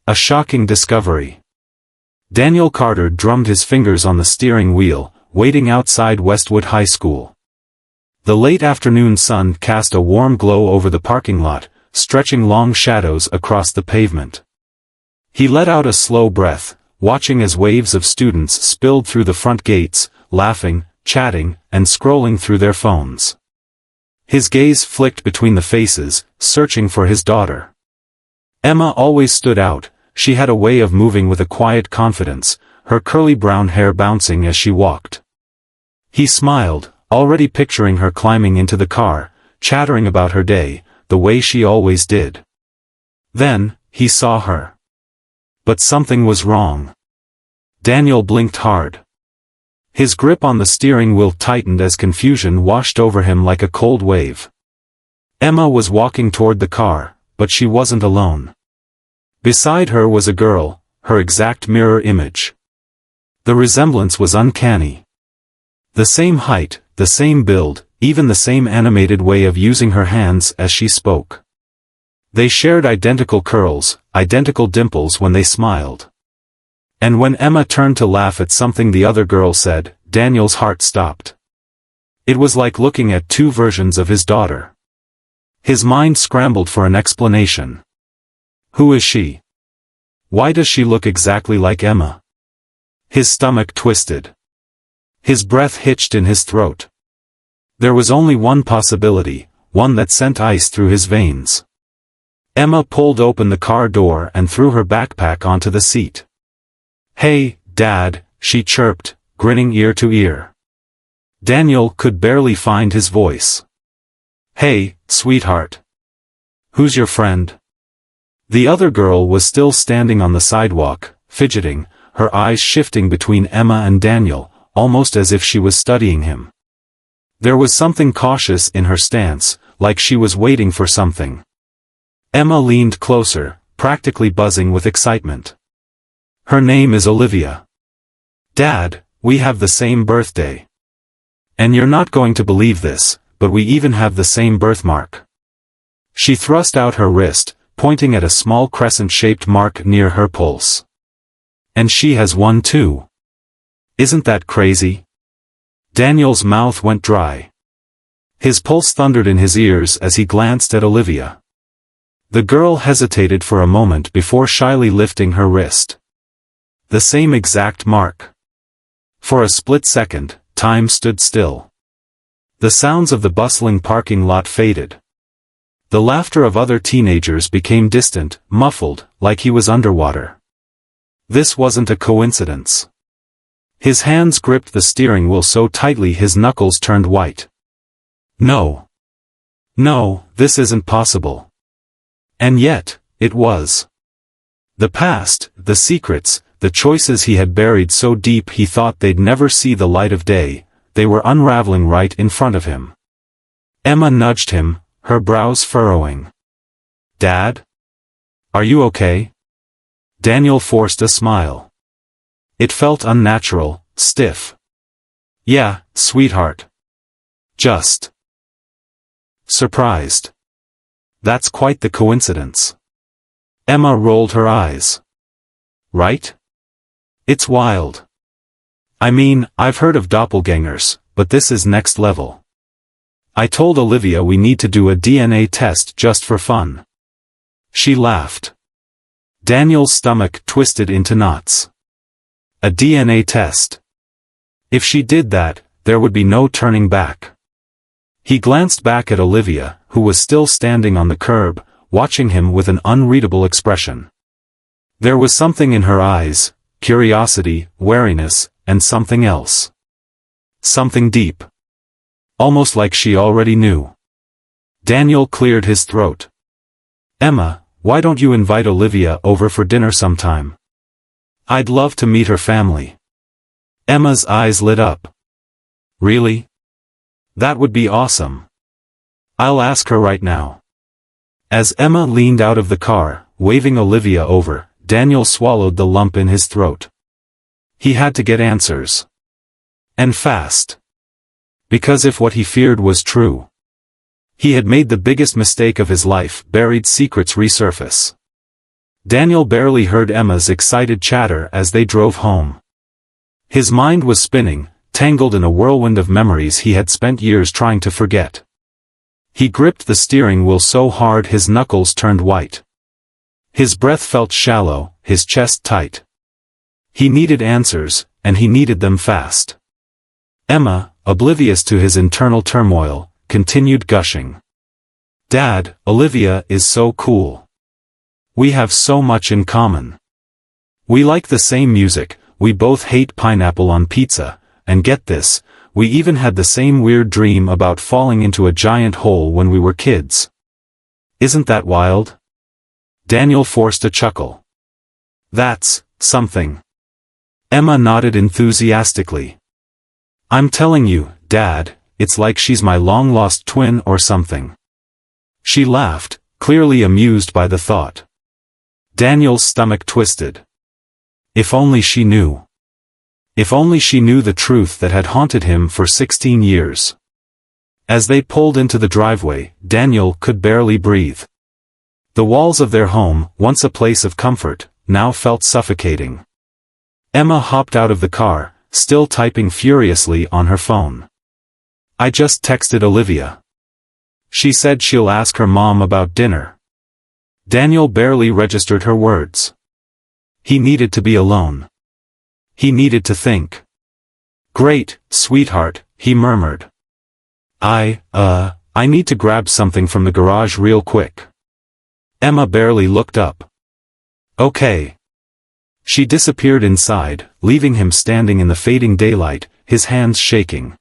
A shocking discovery. Daniel Carter drummed his fingers on the steering wheel, waiting outside Westwood High School. The late afternoon sun cast a warm glow over the parking lot, stretching long shadows across the pavement. He let out a slow breath, watching as waves of students spilled through the front gates, laughing, chatting, and scrolling through their phones. His gaze flicked between the faces, searching for his daughter. Emma always stood out. She had a way of moving with a quiet confidence, her curly brown hair bouncing as she walked. He smiled, already picturing her climbing into the car, chattering about her day, the way she always did. Then, he saw her. But something was wrong. Daniel blinked hard. His grip on the steering wheel tightened as confusion washed over him like a cold wave. Emma was walking toward the car, but she wasn't alone. Beside her was a girl, her exact mirror image. The resemblance was uncanny. The same height, the same build, even the same animated way of using her hands as she spoke. They shared identical curls, identical dimples when they smiled. And when Emma turned to laugh at something the other girl said, Daniel's heart stopped. It was like looking at two versions of his daughter. His mind scrambled for an explanation. Who is she? Why does she look exactly like Emma? His stomach twisted. His breath hitched in his throat. There was only one possibility, one that sent ice through his veins. Emma pulled open the car door and threw her backpack onto the seat. "Hey, Dad," she chirped, grinning ear to ear. Daniel could barely find his voice. "Hey, sweetheart. Who's your friend?" The other girl was still standing on the sidewalk, fidgeting, her eyes shifting between Emma and Daniel, almost as if she was studying him. There was something cautious in her stance, like she was waiting for something. Emma leaned closer, practically buzzing with excitement. "Her name is Olivia. Dad, we have the same birthday. And you're not going to believe this, but we even have the same birthmark." She thrust out her wrist, pointing at a small crescent-shaped mark near her pulse. "And she has one too. Isn't that crazy?" Daniel's mouth went dry. His pulse thundered in his ears as he glanced at Olivia. The girl hesitated for a moment before shyly lifting her wrist. The same exact mark. For a split second, time stood still. The sounds of the bustling parking lot faded. The laughter of other teenagers became distant, muffled, like he was underwater. This wasn't a coincidence. His hands gripped the steering wheel so tightly his knuckles turned white. No. No, this isn't possible. And yet, it was. The past, the secrets, the choices he had buried so deep he thought they'd never see the light of day, they were unraveling right in front of him. Emma nudged him, her brows furrowing. "Dad? Are you okay?" Daniel forced a smile. It felt unnatural, stiff. "Yeah, sweetheart. Just surprised." "That's quite the coincidence." Emma rolled her eyes. "Right? It's wild. I mean, I've heard of doppelgangers, but this is next level. I told Olivia we need to do a DNA test just for fun." She laughed. Daniel's stomach twisted into knots. A DNA test. If she did that, there would be no turning back. He glanced back at Olivia, who was still standing on the curb, watching him with an unreadable expression. There was something in her eyes, curiosity, wariness, and something else. Something deep. Almost like she already knew. Daniel cleared his throat. "Emma, why don't you invite Olivia over for dinner sometime? I'd love to meet her family." Emma's eyes lit up. "Really? That would be awesome. I'll ask her right now." As Emma leaned out of the car, waving Olivia over, Daniel swallowed the lump in his throat. He had to get answers. And fast. Because if what he feared was true, he had made the biggest mistake of his life, buried secrets resurface. Daniel barely heard Emma's excited chatter as they drove home. His mind was spinning, tangled in a whirlwind of memories he had spent years trying to forget. He gripped the steering wheel so hard his knuckles turned white. His breath felt shallow, his chest tight. He needed answers, and he needed them fast. Emma, oblivious to his internal turmoil, continued gushing. "Dad, Olivia is so cool. We have so much in common. We like the same music, we both hate pineapple on pizza, and get this, we even had the same weird dream about falling into a giant hole when we were kids. Isn't that wild?" Daniel forced a chuckle. "That's something." Emma nodded enthusiastically. "I'm telling you, Dad, it's like she's my long-lost twin or something." She laughed, clearly amused by the thought. Daniel's stomach twisted. If only she knew. If only she knew the truth that had haunted him for 16 years. As they pulled into the driveway, Daniel could barely breathe. The walls of their home, once a place of comfort, now felt suffocating. Emma hopped out of the car, still typing furiously on her phone. "I just texted Olivia. She said she'll ask her mom about dinner." Daniel barely registered her words. He needed to be alone. He needed to think. "Great, sweetheart," he murmured. I need to grab something from the garage real quick." Emma barely looked up. "Okay." She disappeared inside, leaving him standing in the fading daylight, his hands shaking.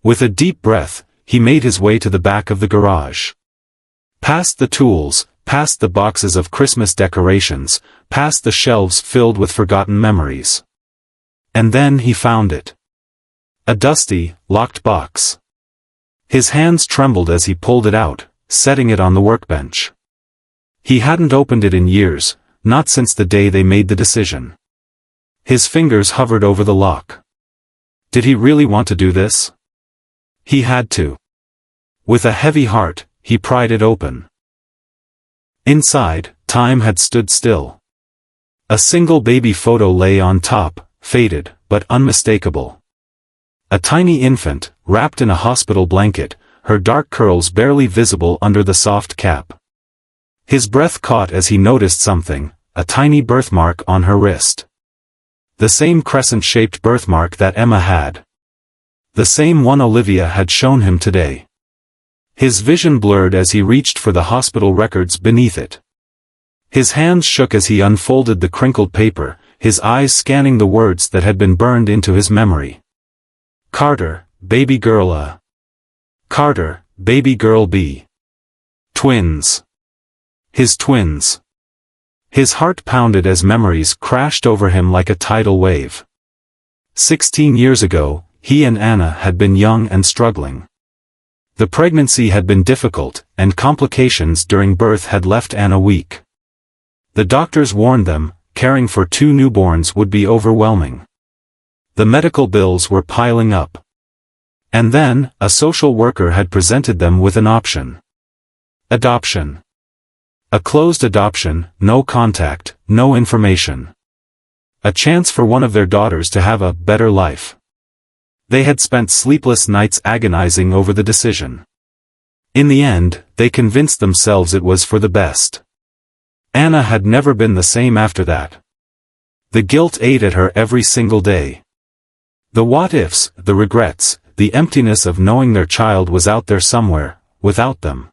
With a deep breath, he made his way to the back of the garage. Past the tools, past the boxes of Christmas decorations, past the shelves filled with forgotten memories. And then he found it. A dusty, locked box. His hands trembled as he pulled it out, setting it on the workbench. He hadn't opened it in years, not since the day they made the decision. His fingers hovered over the lock. Did he really want to do this? He had to. With a heavy heart, he pried it open. Inside, time had stood still. A single baby photo lay on top, faded, but unmistakable. A tiny infant, wrapped in a hospital blanket, her dark curls barely visible under the soft cap. His breath caught as he noticed something, a tiny birthmark on her wrist. The same crescent-shaped birthmark that Emma had. The same one Olivia had shown him today. His vision blurred as he reached for the hospital records beneath it. His hands shook as he unfolded the crinkled paper, his eyes scanning the words that had been burned into his memory. Carter, baby girl A. Carter, baby girl B. Twins. His twins. His heart pounded as memories crashed over him like a tidal wave. 16 years ago, he and Anna had been young and struggling. The pregnancy had been difficult, and complications during birth had left Anna weak. The doctors warned them, caring for 2 newborns would be overwhelming. The medical bills were piling up. And then, a social worker had presented them with an option. Adoption. A closed adoption, no contact, no information. A chance for one of their daughters to have a better life. They had spent sleepless nights agonizing over the decision. In the end, they convinced themselves it was for the best. Anna had never been the same after that. The guilt ate at her every single day. The what-ifs, the regrets, the emptiness of knowing their child was out there somewhere, without them.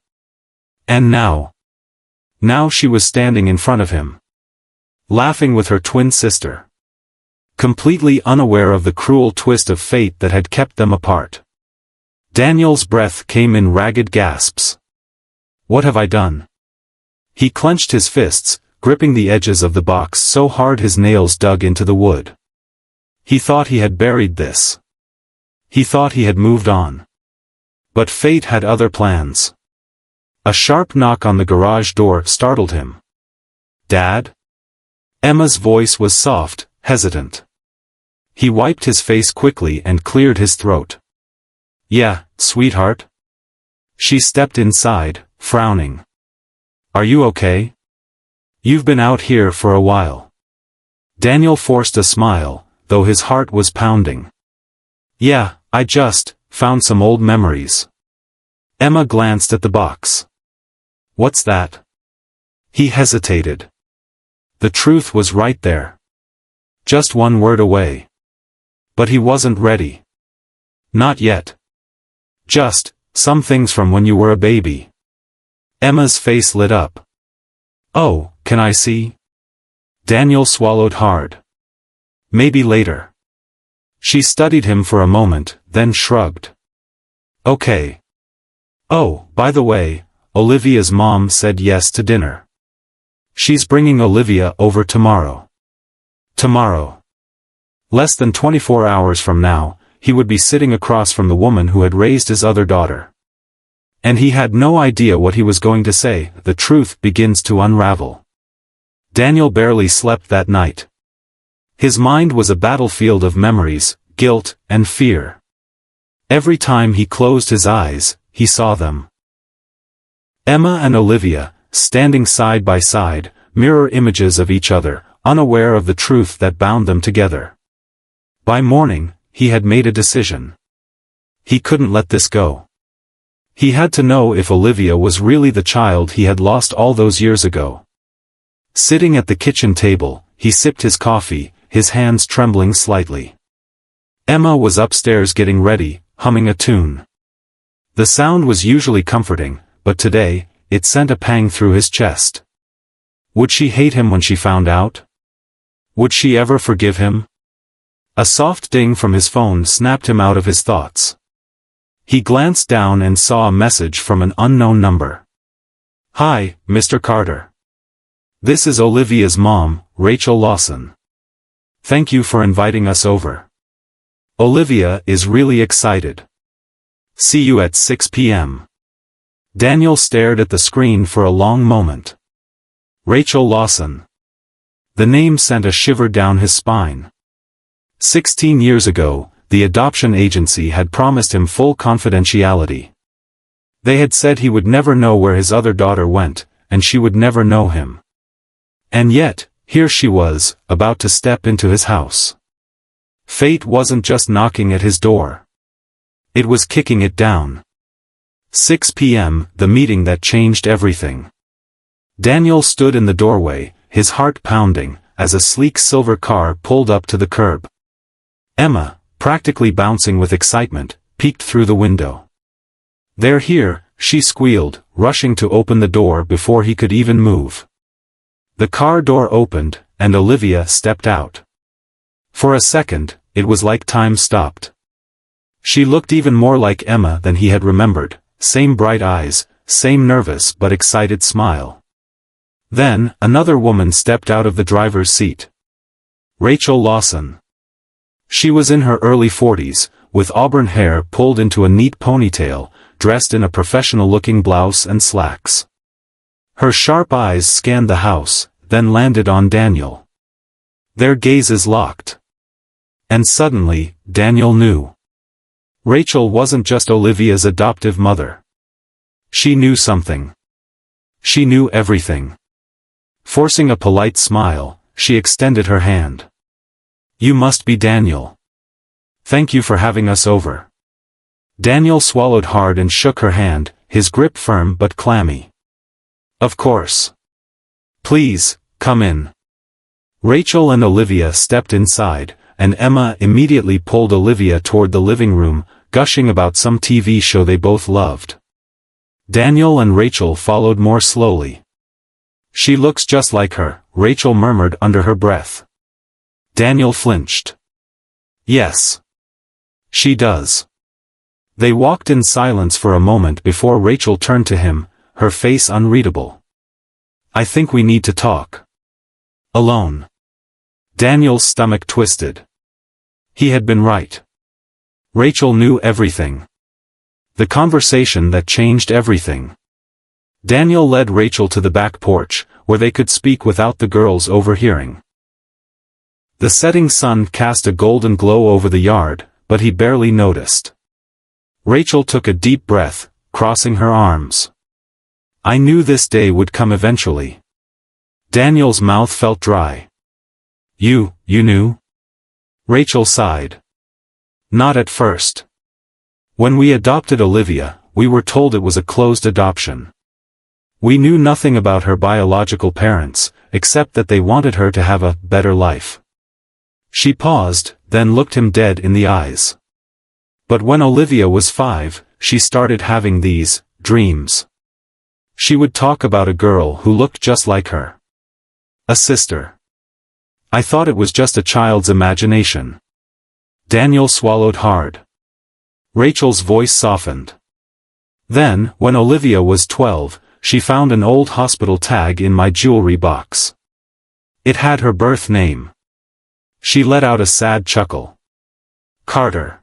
And now she was standing in front of him. Laughing with her twin sister. Completely unaware of the cruel twist of fate that had kept them apart. Daniel's breath came in ragged gasps. What have I done? He clenched his fists, gripping the edges of the box so hard his nails dug into the wood. He thought he had buried this. He thought he had moved on. But fate had other plans. A sharp knock on the garage door startled him. "Dad?" Emma's voice was soft, hesitant. He wiped his face quickly and cleared his throat. "Yeah, sweetheart?" She stepped inside, frowning. "Are you okay?" You've been out here for a while. Daniel forced a smile, though his heart was pounding. Yeah, I just found some old memories. Emma glanced at the box. What's that? He hesitated. The truth was right there. Just one word away. But he wasn't ready. Not yet. Just some things from when you were a baby. Emma's face lit up. Oh, can I see? Daniel swallowed hard. Maybe later. She studied him for a moment, then shrugged. Okay. Oh, by the way, Olivia's mom said yes to dinner. She's bringing Olivia over tomorrow. Tomorrow. Less than 24 hours from now, he would be sitting across from the woman who had raised his other daughter. And he had no idea what he was going to say. The truth begins to unravel. Daniel barely slept that night. His mind was a battlefield of memories, guilt, and fear. Every time he closed his eyes, he saw them. Emma and Olivia, standing side by side, mirror images of each other, unaware of the truth that bound them together. By morning, he had made a decision. He couldn't let this go. He had to know if Olivia was really the child he had lost all those years ago. Sitting at the kitchen table, he sipped his coffee, his hands trembling slightly. Emma was upstairs getting ready, humming a tune. The sound was usually comforting, but today, it sent a pang through his chest. Would she hate him when she found out? Would she ever forgive him? A soft ding from his phone snapped him out of his thoughts. He glanced down and saw a message from an unknown number. Hi, Mr. Carter. This is Olivia's mom, Rachel Lawson. Thank you for inviting us over. Olivia is really excited. See you at 6 p.m. Daniel stared at the screen for a long moment. Rachel Lawson. The name sent a shiver down his spine. 16 years ago, the adoption agency had promised him full confidentiality. They had said he would never know where his other daughter went, and she would never know him. And yet, here she was, about to step into his house. Fate wasn't just knocking at his door. It was kicking it down. 6 p.m., the meeting that changed everything. Daniel stood in the doorway, his heart pounding, as a sleek silver car pulled up to the curb. Emma, practically bouncing with excitement, peeked through the window. They're here, she squealed, rushing to open the door before he could even move. The car door opened, and Olivia stepped out. For a second, it was like time stopped. She looked even more like Emma than he had remembered, same bright eyes, same nervous but excited smile. Then, another woman stepped out of the driver's seat. Rachel Lawson. She was in her early 40s, with auburn hair pulled into a neat ponytail, dressed in a professional-looking blouse and slacks. Her sharp eyes scanned the house, then landed on Daniel. Their gazes locked. And suddenly, Daniel knew. Rachel wasn't just Olivia's adoptive mother. She knew something. She knew everything. Forcing a polite smile, she extended her hand. You must be Daniel. Thank you for having us over. Daniel swallowed hard and shook her hand, his grip firm but clammy. Of course. Please, come in. Rachel and Olivia stepped inside, and Emma immediately pulled Olivia toward the living room, gushing about some TV show they both loved. Daniel and Rachel followed more slowly. She looks just like her, Rachel murmured under her breath. Daniel flinched. Yes. She does. They walked in silence for a moment before Rachel turned to him, her face unreadable. I think we need to talk. Alone. Daniel's stomach twisted. He had been right. Rachel knew everything. The conversation that changed everything. Daniel led Rachel to the back porch, where they could speak without the girls overhearing. The setting sun cast a golden glow over the yard, but he barely noticed. Rachel took a deep breath, crossing her arms. I knew this day would come eventually. Daniel's mouth felt dry. You knew? Rachel sighed. Not at first. When we adopted Olivia, we were told it was a closed adoption. We knew nothing about her biological parents, except that they wanted her to have a better life. She paused, then looked him dead in the eyes. But when Olivia was 5, she started having these dreams. She would talk about a girl who looked just like her. A sister. I thought it was just a child's imagination. Daniel swallowed hard. Rachel's voice softened. Then, when Olivia was 12, she found an old hospital tag in my jewelry box. It had her birth name. She let out a sad chuckle. Carter.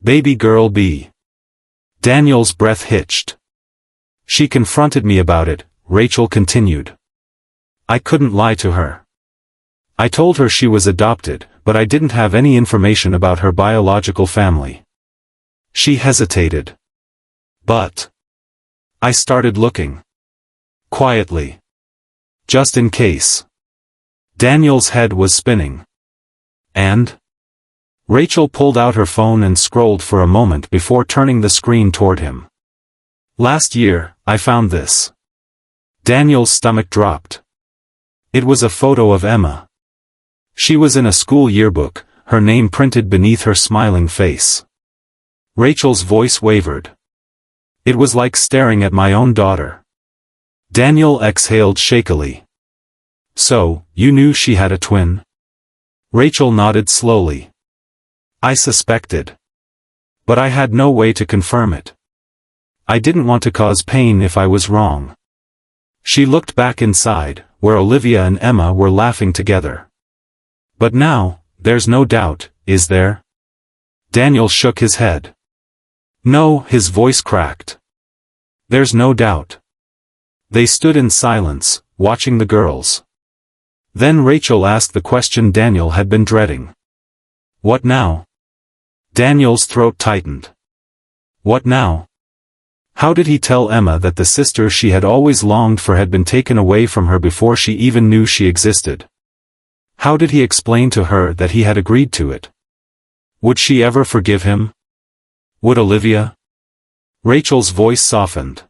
Baby girl B. Daniel's breath hitched. She confronted me about it, Rachel continued. I couldn't lie to her. I told her she was adopted, but I didn't have any information about her biological family. She hesitated. But I started looking. Quietly. Just in case. Daniel's head was spinning. And? Rachel pulled out her phone and scrolled for a moment before turning the screen toward him. Last year, I found this. Daniel's stomach dropped. It was a photo of Emma. She was in a school yearbook, her name printed beneath her smiling face. Rachel's voice wavered. It was like staring at my own daughter. Daniel exhaled shakily. So, you knew she had a twin? Rachel nodded slowly. I suspected. But I had no way to confirm it. I didn't want to cause pain if I was wrong. She looked back inside, where Olivia and Emma were laughing together. But now, there's no doubt, is there? Daniel shook his head. No, his voice cracked. There's no doubt. They stood in silence, watching the girls. Then Rachel asked the question Daniel had been dreading. What now? Daniel's throat tightened. What now? How did he tell Emma that the sister she had always longed for had been taken away from her before she even knew she existed? How did he explain to her that he had agreed to it? Would she ever forgive him? Would Olivia? Rachel's voice softened.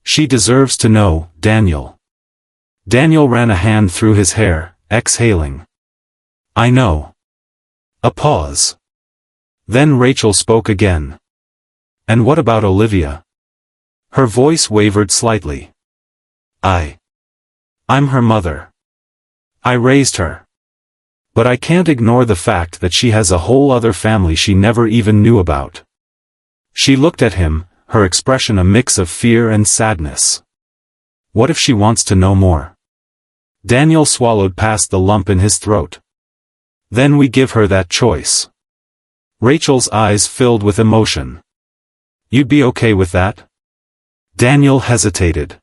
She deserves to know, Daniel. Daniel ran a hand through his hair, exhaling. I know. A pause. Then Rachel spoke again. And what about Olivia? Her voice wavered slightly. I'm her mother. I raised her. But I can't ignore the fact that she has a whole other family she never even knew about. She looked at him, her expression a mix of fear and sadness. What if she wants to know more? Daniel swallowed past the lump in his throat. Then we give her that choice. Rachel's eyes filled with emotion. You'd be okay with that? Daniel hesitated.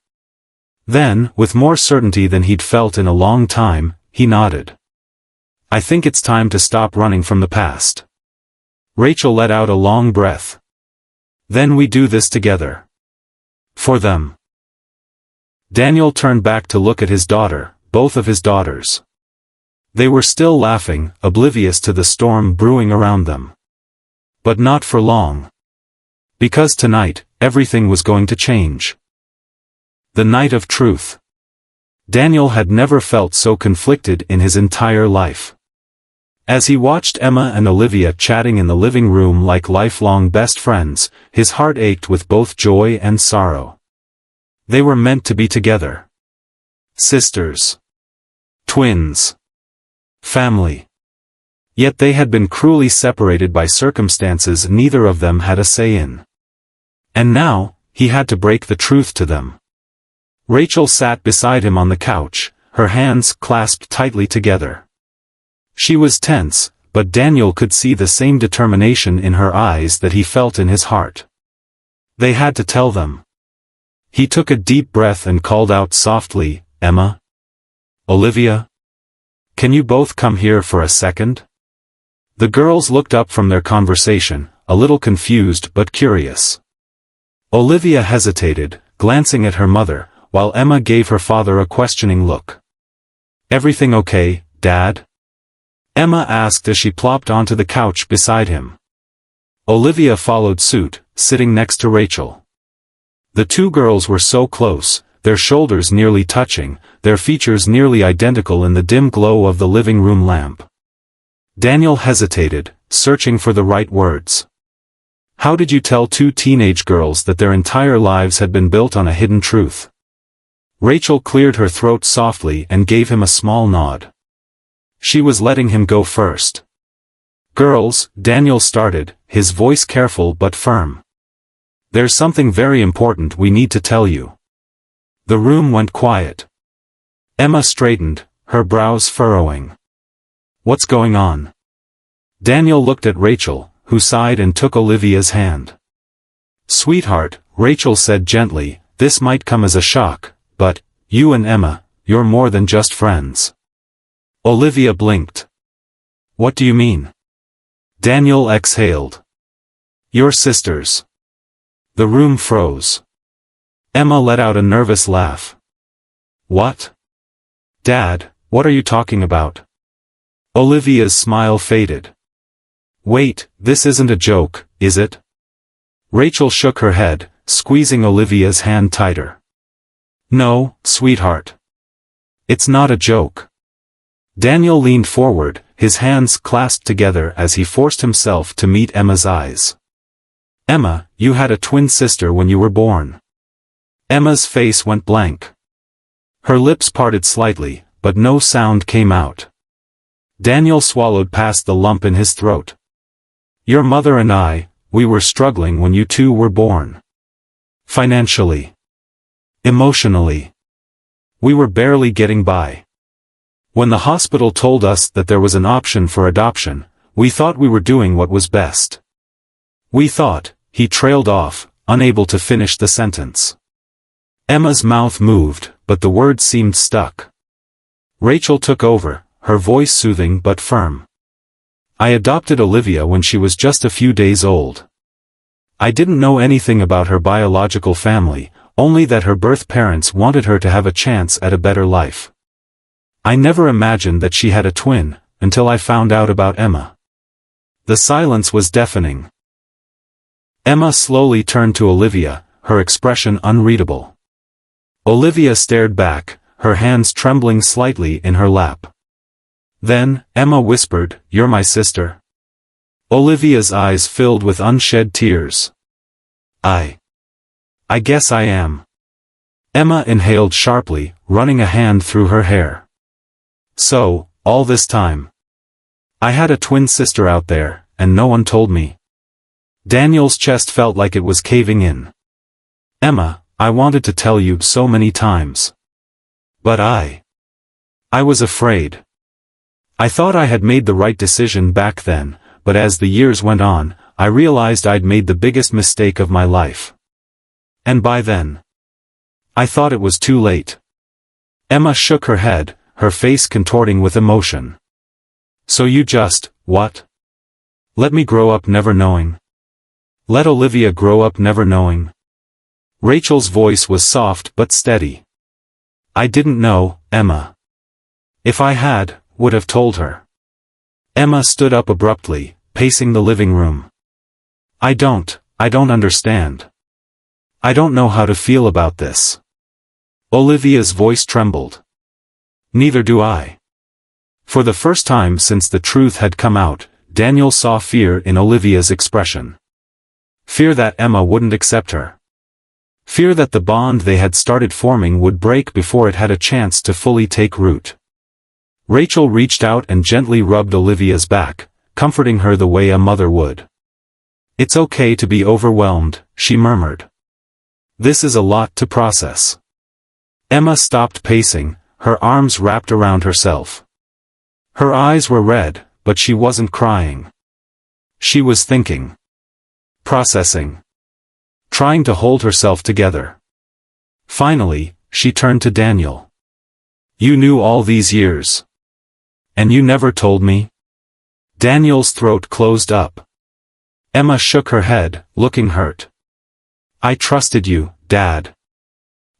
Then, with more certainty than he'd felt in a long time, he nodded. I think it's time to stop running from the past. Rachel let out a long breath. Then we do this together. For them. Daniel turned back to look at his daughter, both of his daughters. They were still laughing, oblivious to the storm brewing around them. But not for long. Because tonight, everything was going to change. The night of truth. Daniel had never felt so conflicted in his entire life. As he watched Emma and Olivia chatting in the living room like lifelong best friends, his heart ached with both joy and sorrow. They were meant to be together. Sisters. Twins. Family. Yet they had been cruelly separated by circumstances neither of them had a say in. And now, he had to break the truth to them. Rachel sat beside him on the couch, her hands clasped tightly together. She was tense, but Daniel could see the same determination in her eyes that he felt in his heart. They had to tell them. He took a deep breath and called out softly, Emma? Olivia? Can you both come here for a second? The girls looked up from their conversation, a little confused but curious. Olivia hesitated, glancing at her mother, while Emma gave her father a questioning look. Everything okay, Dad? Emma asked as she plopped onto the couch beside him. Olivia followed suit, sitting next to Rachel. The two girls were so close, their shoulders nearly touching, their features nearly identical in the dim glow of the living room lamp. Daniel hesitated, searching for the right words. How did you tell two teenage girls that their entire lives had been built on a hidden truth? Rachel cleared her throat softly and gave him a small nod. She was letting him go first. Girls, Daniel started, his voice careful but firm. There's something very important we need to tell you. The room went quiet. Emma straightened, her brows furrowing. What's going on? Daniel looked at Rachel, who sighed and took Olivia's hand. Sweetheart, Rachel said gently, this might come as a shock, but, you and Emma, you're more than just friends. Olivia blinked. What do you mean? Daniel exhaled. You're sisters. The room froze. Emma let out a nervous laugh. What? Dad, what are you talking about? Olivia's smile faded. Wait, this isn't a joke, is it? Rachel shook her head, squeezing Olivia's hand tighter. No, sweetheart. It's not a joke. Daniel leaned forward, his hands clasped together as he forced himself to meet Emma's eyes. Emma, you had a twin sister when you were born. Emma's face went blank. Her lips parted slightly, but no sound came out. Daniel swallowed past the lump in his throat. Your mother and I, we were struggling when you two were born. Financially. Emotionally. We were barely getting by. When the hospital told us that there was an option for adoption, we thought we were doing what was best. We thought, he trailed off, unable to finish the sentence. Emma's mouth moved, but the words seemed stuck. Rachel took over, her voice soothing but firm. I adopted Olivia when she was just a few days old. I didn't know anything about her biological family, only that her birth parents wanted her to have a chance at a better life. I never imagined that she had a twin, until I found out about Emma. The silence was deafening. Emma slowly turned to Olivia, her expression unreadable. Olivia stared back, her hands trembling slightly in her lap. Then, Emma whispered, "You're my sister?" Olivia's eyes filled with unshed tears. I guess I am. Emma inhaled sharply, running a hand through her hair. So, all this time. I had a twin sister out there, and no one told me. Daniel's chest felt like it was caving in. Emma, I wanted to tell you so many times. But I was afraid. I thought I had made the right decision back then, but as the years went on, I realized I'd made the biggest mistake of my life. And by then, I thought it was too late. Emma shook her head, her face contorting with emotion. So you just, what? Let me grow up never knowing? Let Olivia grow up never knowing? Rachel's voice was soft but steady. I didn't know, Emma. If I had, would have told her. Emma stood up abruptly, pacing the living room. I don't understand. I don't know how to feel about this. Olivia's voice trembled. Neither do I. For the first time since the truth had come out, Daniel saw fear in Olivia's expression. Fear that Emma wouldn't accept her. Fear that the bond they had started forming would break before it had a chance to fully take root. Rachel reached out and gently rubbed Olivia's back, comforting her the way a mother would. It's okay to be overwhelmed, she murmured. This is a lot to process. Emma stopped pacing, her arms wrapped around herself. Her eyes were red, but she wasn't crying. She was thinking. Processing. Trying to hold herself together. Finally, she turned to Daniel. You knew all these years. And you never told me? Daniel's throat closed up. Emma shook her head, looking hurt. I trusted you, Dad.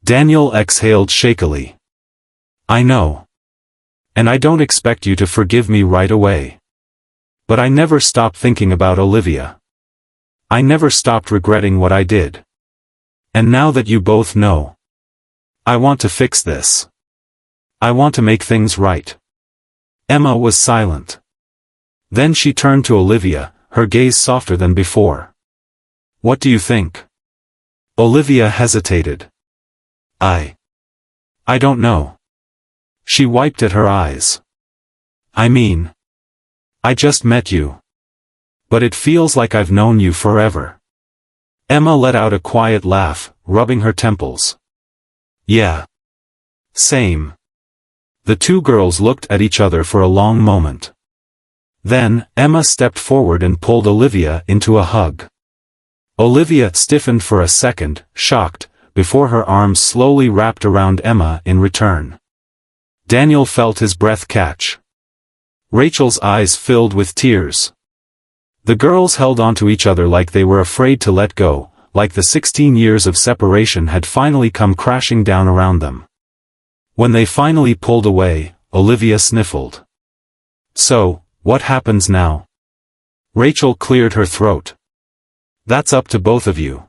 Daniel exhaled shakily. I know. And I don't expect you to forgive me right away. But I never stopped thinking about Olivia. I never stopped regretting what I did. And now that you both know, I want to fix this. I want to make things right. Emma was silent. Then she turned to Olivia, her gaze softer than before. What do you think? Olivia hesitated. I don't know. She wiped at her eyes. I mean, I just met you. But it feels like I've known you forever. Emma let out a quiet laugh, rubbing her temples. Yeah. Same. The two girls looked at each other for a long moment. Then, Emma stepped forward and pulled Olivia into a hug. Olivia stiffened for a second, shocked, before her arms slowly wrapped around Emma in return. Daniel felt his breath catch. Rachel's eyes filled with tears. The girls held onto each other like they were afraid to let go, like the 16 years of separation had finally come crashing down around them. When they finally pulled away, Olivia sniffled. So, what happens now? Rachel cleared her throat. That's up to both of you.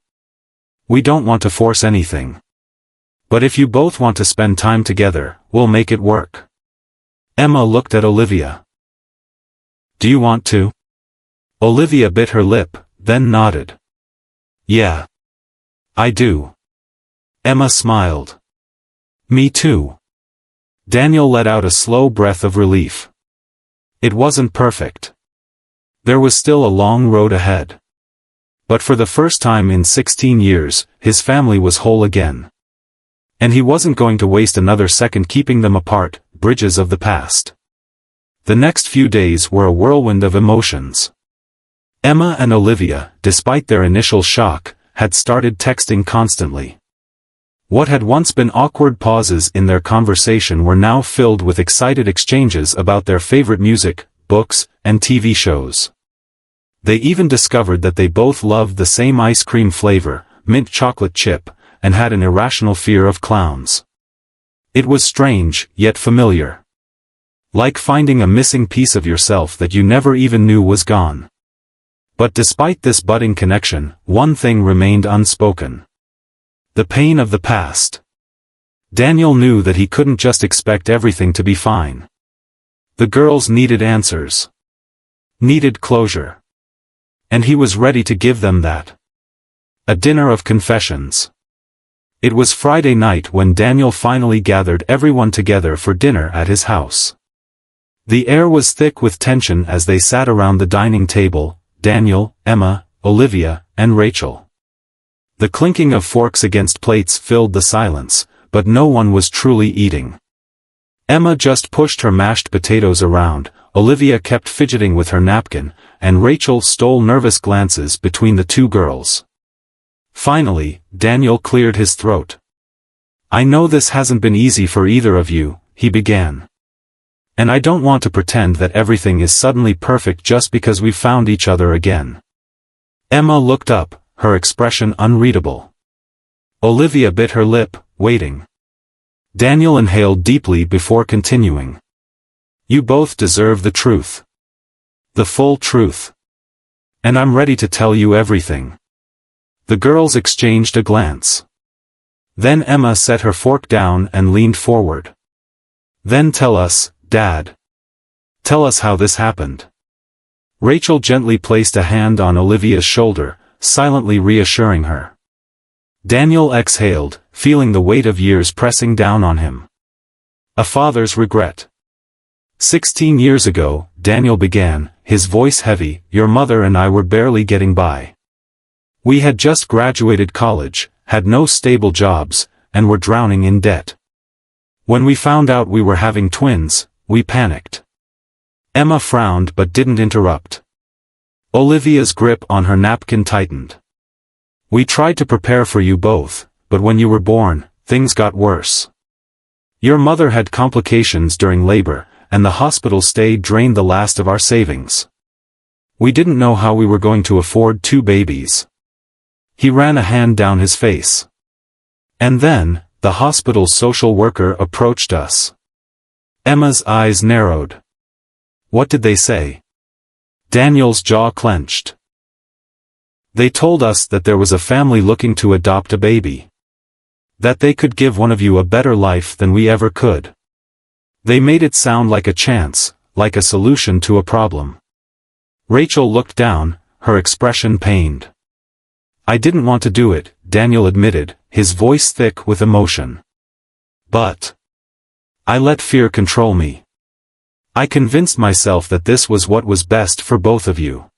We don't want to force anything. But if you both want to spend time together, we'll make it work. Emma looked at Olivia. Do you want to? Olivia bit her lip, then nodded. Yeah. I do. Emma smiled. Me too. Daniel let out a slow breath of relief. It wasn't perfect. There was still a long road ahead. But for the first time in 16 years, his family was whole again. And he wasn't going to waste another second keeping them apart, bridges of the past. The next few days were a whirlwind of emotions. Emma and Olivia, despite their initial shock, had started texting constantly. What had once been awkward pauses in their conversation were now filled with excited exchanges about their favorite music, books, and TV shows. They even discovered that they both loved the same ice cream flavor, mint chocolate chip, and had an irrational fear of clowns. It was strange, yet familiar. Like finding a missing piece of yourself that you never even knew was gone. But despite this budding connection, one thing remained unspoken. The pain of the past. Daniel knew that he couldn't just expect everything to be fine. The girls needed answers. Needed closure. And he was ready to give them that. A dinner of confessions. It was Friday night when Daniel finally gathered everyone together for dinner at his house. The air was thick with tension as they sat around the dining table, Daniel, Emma, Olivia, and Rachel. The clinking of forks against plates filled the silence, but no one was truly eating. Emma just pushed her mashed potatoes around, Olivia kept fidgeting with her napkin, and Rachel stole nervous glances between the two girls. Finally, Daniel cleared his throat. I know this hasn't been easy for either of you, he began. And I don't want to pretend that everything is suddenly perfect just because we found each other again. Emma looked up, her expression unreadable. Olivia bit her lip, waiting. Daniel inhaled deeply before continuing. You both deserve the truth. The full truth. And I'm ready to tell you everything. The girls exchanged a glance. Then Emma set her fork down and leaned forward. Then tell us, Dad. Tell us how this happened. Rachel gently placed a hand on Olivia's shoulder, silently reassuring her. Daniel exhaled, feeling the weight of years pressing down on him. A father's regret. 16 years ago, Daniel began, his voice heavy, your mother and I were barely getting by. We had just graduated college, had no stable jobs, and were drowning in debt. When we found out we were having twins, we panicked. Emma frowned but didn't interrupt. Olivia's grip on her napkin tightened. We tried to prepare for you both, but when you were born, things got worse. Your mother had complications during labor, and the hospital stay drained the last of our savings. We didn't know how we were going to afford 2 babies. He ran a hand down his face. And then, the hospital's social worker approached us. Emma's eyes narrowed. What did they say? Daniel's jaw clenched. They told us that there was a family looking to adopt a baby. That they could give one of you a better life than we ever could. They made it sound like a chance, like a solution to a problem. Rachel looked down, her expression pained. I didn't want to do it, Daniel admitted, his voice thick with emotion. But I let fear control me. I convinced myself that this was what was best for both of you.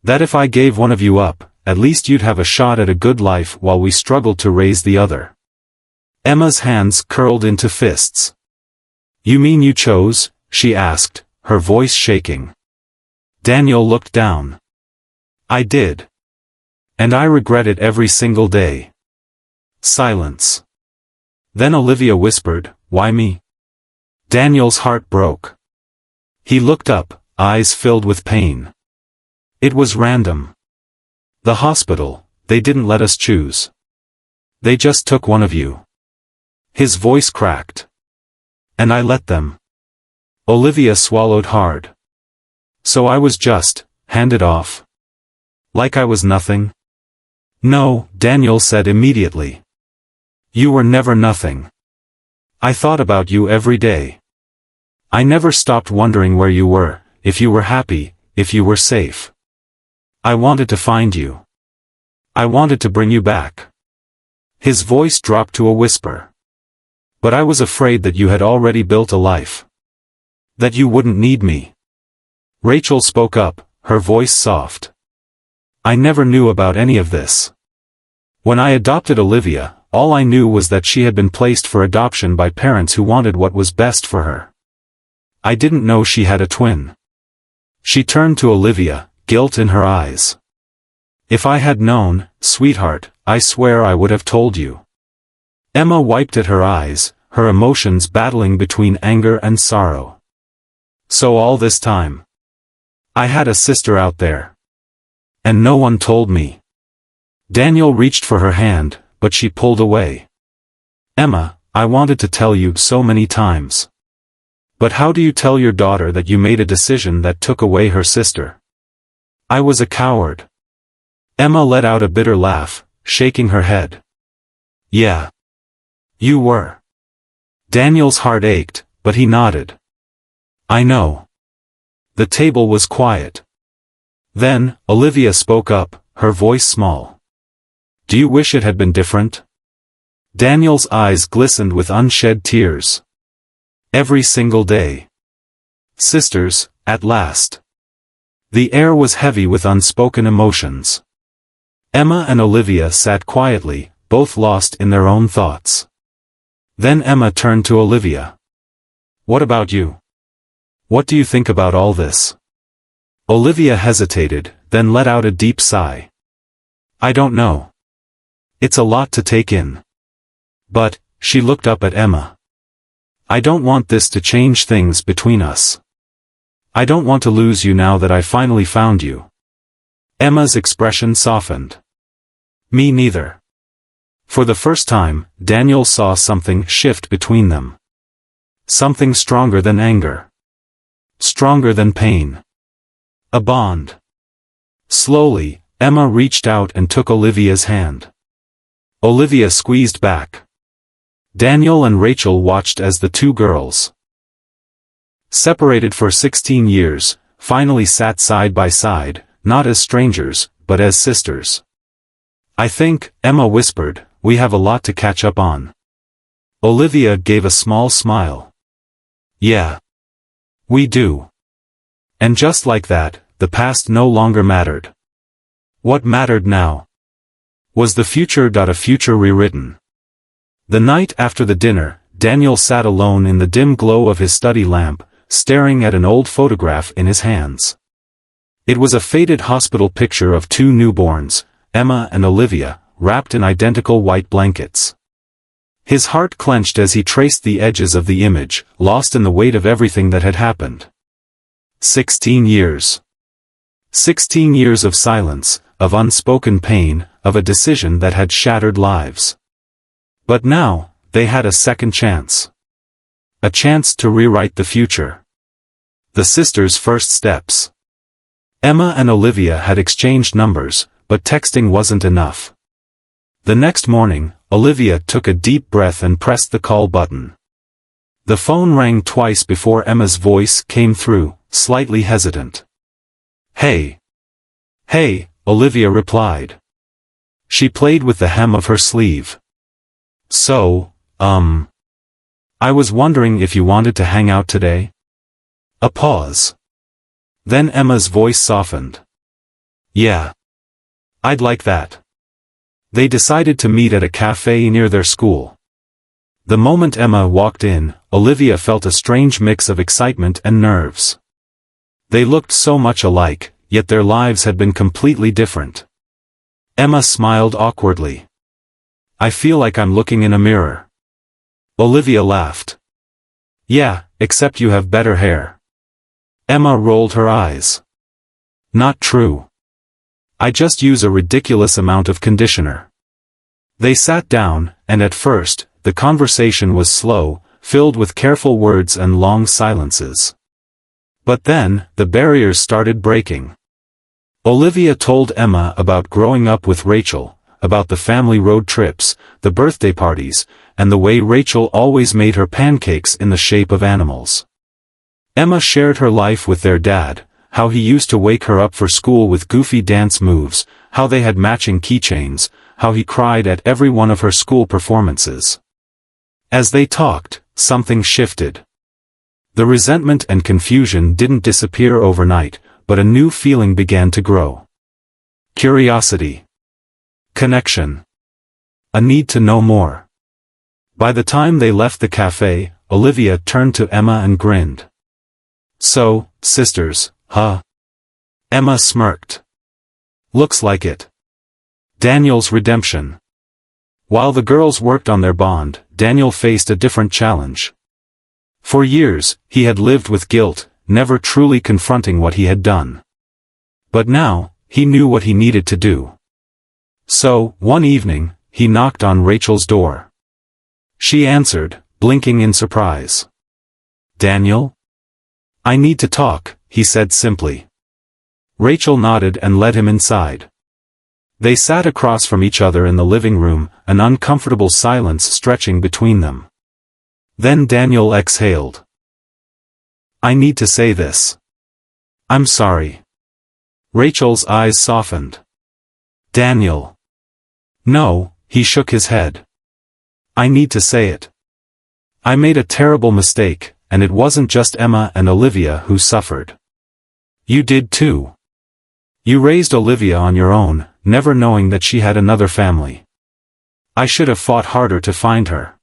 That if I gave one of you up, at least you'd have a shot at a good life while we struggled to raise the other. Emma's hands curled into fists. You mean you chose? She asked, her voice shaking. Daniel looked down. I did. And I regret it every single day. Silence. Then Olivia whispered, Why me? Daniel's heart broke. He looked up, eyes filled with pain. It was random. The hospital, they didn't let us choose. They just took one of you. His voice cracked. And I let them. Olivia swallowed hard. So I was just handed off. Like I was nothing? No, Daniel said immediately. You were never nothing. I thought about you every day. I never stopped wondering where you were, if you were happy, if you were safe. I wanted to find you. I wanted to bring you back. His voice dropped to a whisper. But I was afraid that you had already built a life. That you wouldn't need me. Rachel spoke up, her voice soft. I never knew about any of this. When I adopted Olivia, all I knew was that she had been placed for adoption by parents who wanted what was best for her. I didn't know she had a twin. She turned to Olivia, guilt in her eyes. If I had known, sweetheart, I swear I would have told you. Emma wiped at her eyes, her emotions battling between anger and sorrow. So all this time, I had a sister out there. And no one told me. Daniel reached for her hand, but she pulled away. Emma, I wanted to tell you so many times. But how do you tell your daughter that you made a decision that took away her sister? I was a coward. Emma let out a bitter laugh, shaking her head. Yeah. You were. Daniel's heart ached, but he nodded. I know. The table was quiet. Then, Olivia spoke up, her voice small. Do you wish it had been different? Daniel's eyes glistened with unshed tears. Every single day. Sisters, at last. The air was heavy with unspoken emotions. Emma and Olivia sat quietly, both lost in their own thoughts. Then Emma turned to Olivia. What about you? What do you think about all this? Olivia hesitated, then let out a deep sigh. I don't know. It's a lot to take in. But, she looked up at Emma. I don't want this to change things between us. I don't want to lose you now that I finally found you. Emma's expression softened. Me neither. For the first time, Daniel saw something shift between them. Something stronger than anger. Stronger than pain. A bond. Slowly, Emma reached out and took Olivia's hand. Olivia squeezed back. Daniel and Rachel watched as the two girls, separated for 16 years, finally sat side by side, not as strangers, but as sisters. I think, Emma whispered, we have a lot to catch up on. Olivia gave a small smile. Yeah. We do. And just like that, the past no longer mattered. What mattered now was the future. A future rewritten. The night after the dinner, Daniel sat alone in the dim glow of his study lamp, staring at an old photograph in his hands. It was a faded hospital picture of two newborns, Emma and Olivia, wrapped in identical white blankets. His heart clenched as he traced the edges of the image, lost in the weight of everything that had happened. 16 years. 16 years of silence, of unspoken pain, of a decision that had shattered lives. But now, they had a second chance. A chance to rewrite the future. The sisters' first steps. Emma and Olivia had exchanged numbers, but texting wasn't enough. The next morning, Olivia took a deep breath and pressed the call button. The phone rang twice before Emma's voice came through, slightly hesitant. "Hey." "Hey," Olivia replied. She played with the hem of her sleeve. "So, I was wondering if you wanted to hang out today?" A pause. Then Emma's voice softened. "Yeah. I'd like that." They decided to meet at a cafe near their school. The moment Emma walked in, Olivia felt a strange mix of excitement and nerves. They looked so much alike, yet their lives had been completely different. Emma smiled awkwardly. "I feel like I'm looking in a mirror." Olivia laughed. "Yeah, except you have better hair." Emma rolled her eyes. "Not true. I just use a ridiculous amount of conditioner." They sat down, and at first, the conversation was slow, filled with careful words and long silences. But then, the barriers started breaking. Olivia told Emma about growing up with Rachel, about the family road trips, the birthday parties, and the way Rachel always made her pancakes in the shape of animals. Emma shared her life with their dad, how he used to wake her up for school with goofy dance moves, how they had matching keychains, how he cried at every one of her school performances. As they talked, something shifted. The resentment and confusion didn't disappear overnight, but a new feeling began to grow. Curiosity. Connection. A need to know more. By the time they left the cafe, Olivia turned to Emma and grinned. "So, sisters, huh?" Emma smirked. "Looks like it." Daniel's redemption. While the girls worked on their bond, Daniel faced a different challenge. For years, he had lived with guilt, never truly confronting what he had done. But now, he knew what he needed to do. So, one evening, he knocked on Rachel's door. She answered, blinking in surprise. "Daniel?" "I need to talk," he said simply. Rachel nodded and led him inside. They sat across from each other in the living room, an uncomfortable silence stretching between them. Then Daniel exhaled. "I need to say this. I'm sorry." Rachel's eyes softened. "Daniel." "No," he shook his head. "I need to say it. I made a terrible mistake, and it wasn't just Emma and Olivia who suffered. You did too. You raised Olivia on your own, never knowing that she had another family. I should have fought harder to find her.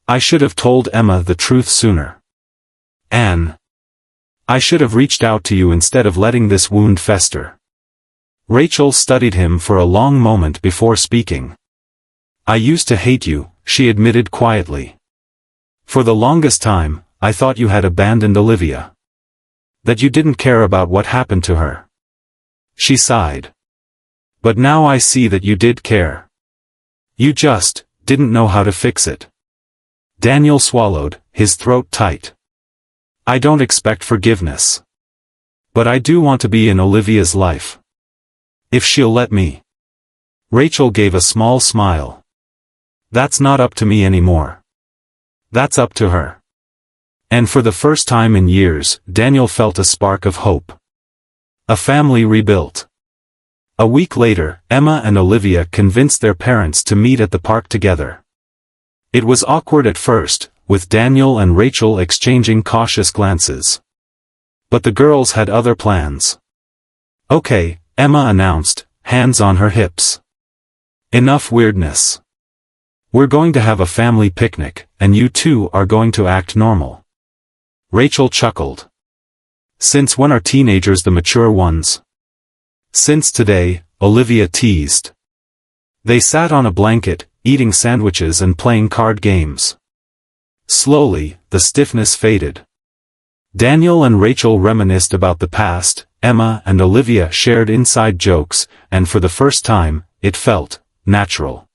I should have told Emma the truth sooner. Anne. I should have reached out to you instead of letting this wound fester." Rachel studied him for a long moment before speaking. "I used to hate you," she admitted quietly. "For the longest time, I thought you had abandoned Olivia. That you didn't care about what happened to her." She sighed. "But now I see that you did care. You just didn't know how to fix it." Daniel swallowed, his throat tight. "I don't expect forgiveness. But I do want to be in Olivia's life. If she'll let me." Rachel gave a small smile. "That's not up to me anymore. That's up to her." And for the first time in years, Daniel felt a spark of hope. A family rebuilt. A week later, Emma and Olivia convinced their parents to meet at the park together. It was awkward at first, with Daniel and Rachel exchanging cautious glances. But the girls had other plans. "Okay," Emma announced, hands on her hips. "Enough weirdness. We're going to have a family picnic, and you two are going to act normal." Rachel chuckled. "Since when are teenagers the mature ones?" "Since today," Olivia teased. They sat on a blanket, eating sandwiches and playing card games. Slowly, the stiffness faded. Daniel and Rachel reminisced about the past, Emma and Olivia shared inside jokes, and for the first time, it felt natural.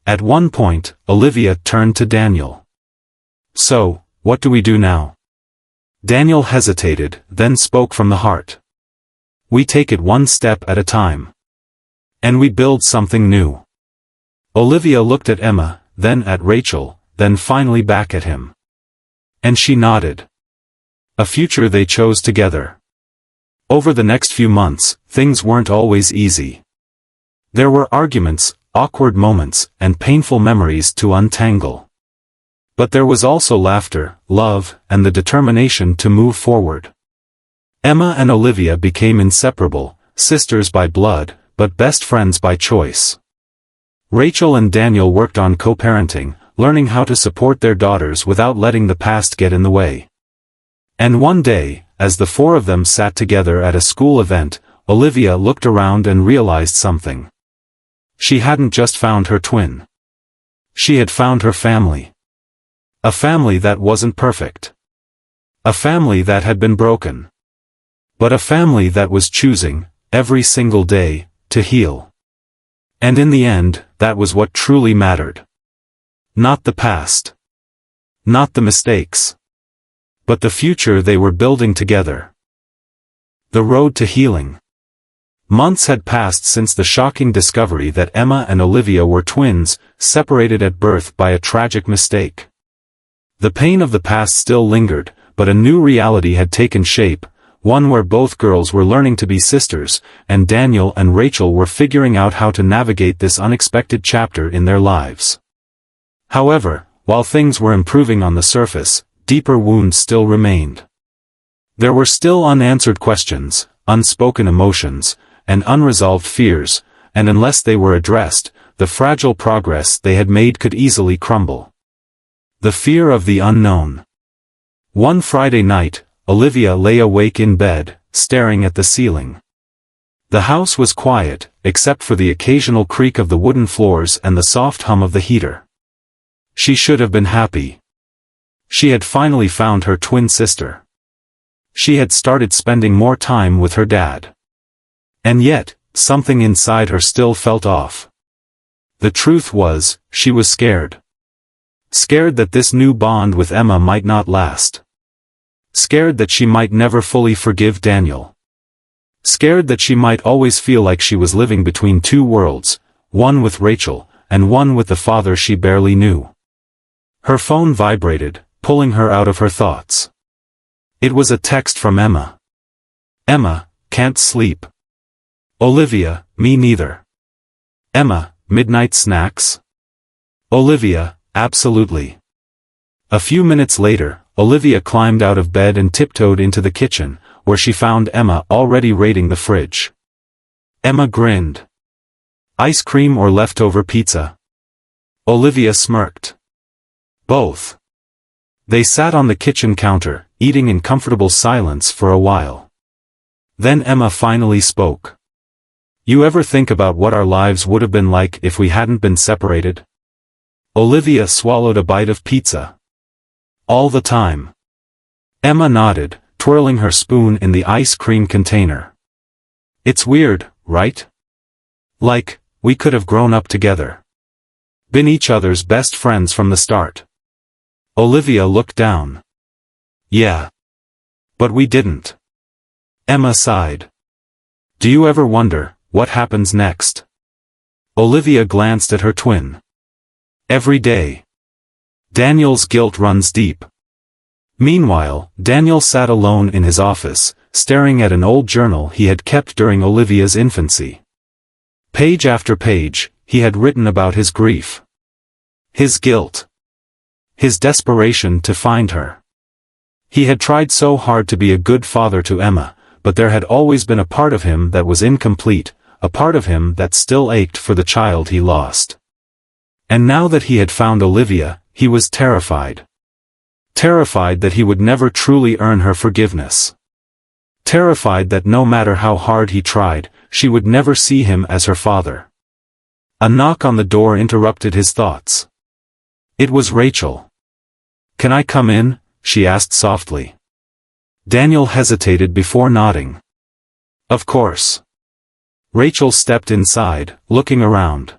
At one point, Olivia turned to Daniel. "So, what do we do now? Daniel hesitated, then spoke from the heart. We take it one step at a time. And we build something new. Olivia looked at Emma, then at Rachel, then finally back at him. And she nodded. A future they chose together. Over the next few months, things weren't always easy. There were arguments, awkward moments, and painful memories to untangle. But there was also laughter, love, and the determination to move forward. Emma and Olivia became inseparable, sisters by blood, but best friends by choice. Rachel and Daniel worked on co-parenting, learning how to support their daughters without letting the past get in the way. And one day, as the four of them sat together at a school event, Olivia looked around and realized something. She hadn't just found her twin. She had found her family. A family that wasn't perfect. A family that had been broken. But a family that was choosing, every single day, to heal. And in the end, that was what truly mattered. Not the past. Not the mistakes. But the future they were building together. The road to healing. Months had passed since the shocking discovery that Emma and Olivia were twins, separated at birth by a tragic mistake. The pain of the past still lingered, but a new reality had taken shape, one where both girls were learning to be sisters, and Daniel and Rachel were figuring out how to navigate this unexpected chapter in their lives. However, while things were improving on the surface, deeper wounds still remained. There were still unanswered questions, unspoken emotions, and unresolved fears, and unless they were addressed, the fragile progress they had made could easily crumble. The fear of the unknown. One Friday night, Olivia lay awake in bed, staring at the ceiling. The house was quiet, except for the occasional creak of the wooden floors and the soft hum of the heater. She should have been happy. She had finally found her twin sister. She had started spending more time with her dad. And yet, something inside her still felt off. The truth was, she was scared. Scared that this new bond with Emma might not last. Scared that she might never fully forgive Daniel. Scared that she might always feel like she was living between two worlds, one with Rachel, and one with the father she barely knew. Her phone vibrated, pulling her out of her thoughts. It was a text from Emma. Emma, can't sleep. Olivia, me neither. Emma, midnight snacks? Olivia, absolutely. A few minutes later, Olivia climbed out of bed and tiptoed into the kitchen, where she found Emma already raiding the fridge. Emma grinned. Ice cream or leftover pizza? Olivia smirked. Both. They sat on the kitchen counter, eating in comfortable silence for a while. Then Emma finally spoke. You ever think about what our lives would have been like if we hadn't been separated? Olivia swallowed a bite of pizza. All the time. Emma nodded, twirling her spoon in the ice cream container. It's weird, right? Like, we could have grown up together. Been each other's best friends from the start. Olivia looked down. Yeah. But we didn't. Emma sighed. Do you ever wonder, what happens next? Olivia glanced at her twin. Every day. Daniel's guilt runs deep. Meanwhile, Daniel sat alone in his office, staring at an old journal he had kept during Olivia's infancy. Page after page, he had written about his grief. His guilt. His desperation to find her. He had tried so hard to be a good father to Emma, but there had always been a part of him that was incomplete, a part of him that still ached for the child he lost. And now that he had found Olivia, he was terrified. Terrified that he would never truly earn her forgiveness. Terrified that no matter how hard he tried, she would never see him as her father. A knock on the door interrupted his thoughts. It was Rachel. Can I come in? She asked softly. Daniel hesitated before nodding. Of course. Rachel stepped inside, looking around.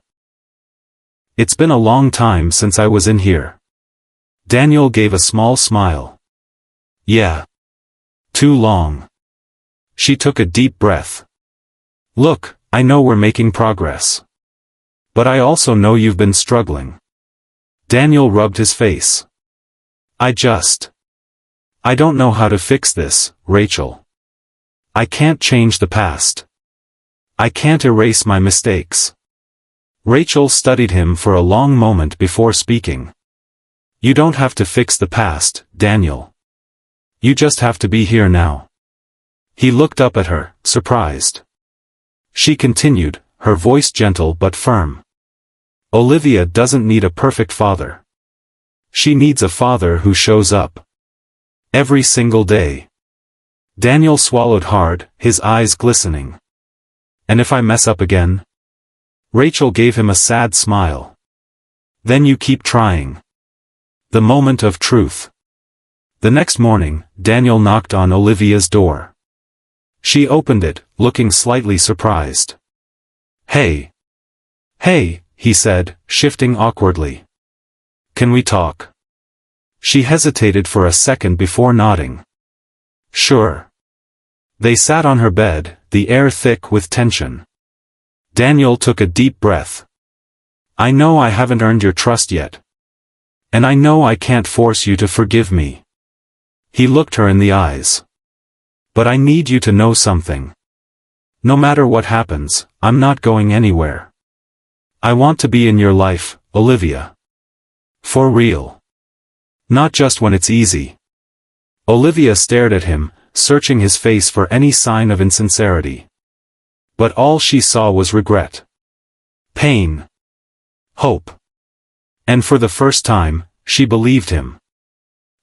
It's been a long time since I was in here. Daniel gave a small smile. Yeah. Too long. She took a deep breath. Look, I know we're making progress. But I also know you've been struggling. Daniel rubbed his face. I don't know how to fix this, Rachel. I can't change the past. I can't erase my mistakes. Rachel studied him for a long moment before speaking. You don't have to fix the past, Daniel. You just have to be here now. He looked up at her, surprised. She continued, her voice gentle but firm. Olivia doesn't need a perfect father. She needs a father who shows up. Every single day. Daniel swallowed hard, his eyes glistening. And if I mess up again? Rachel gave him a sad smile. Then you keep trying. The moment of truth. The next morning, Daniel knocked on Olivia's door. She opened it, looking slightly surprised. Hey. Hey, he said, shifting awkwardly. Can we talk? She hesitated for a second before nodding. Sure. They sat on her bed, the air thick with tension. Daniel took a deep breath. I know I haven't earned your trust yet. And I know I can't force you to forgive me. He looked her in the eyes. But I need you to know something. No matter what happens, I'm not going anywhere. I want to be in your life, Olivia. For real. Not just when it's easy. Olivia stared at him, searching his face for any sign of insincerity. But all she saw was regret. Pain. Hope. And for the first time, she believed him.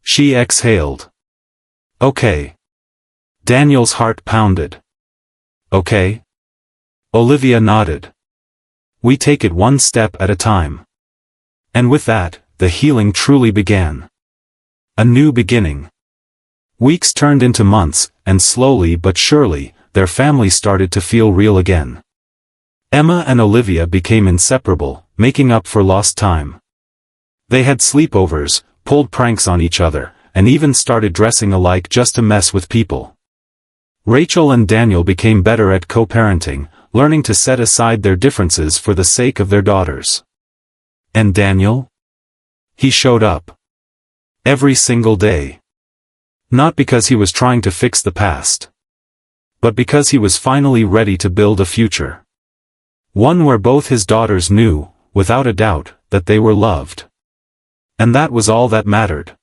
She exhaled. Okay. Daniel's heart pounded. Okay? Olivia nodded. We take it one step at a time. And with that, the healing truly began. A new beginning. Weeks turned into months, and slowly but surely, their family started to feel real again. Emma and Olivia became inseparable, making up for lost time. They had sleepovers, pulled pranks on each other, and even started dressing alike just to mess with people. Rachel and Daniel became better at co-parenting, learning to set aside their differences for the sake of their daughters. And Daniel? He showed up. Every single day. Not because he was trying to fix the past. But because he was finally ready to build a future. One where both his daughters knew, without a doubt, that they were loved. And that was all that mattered.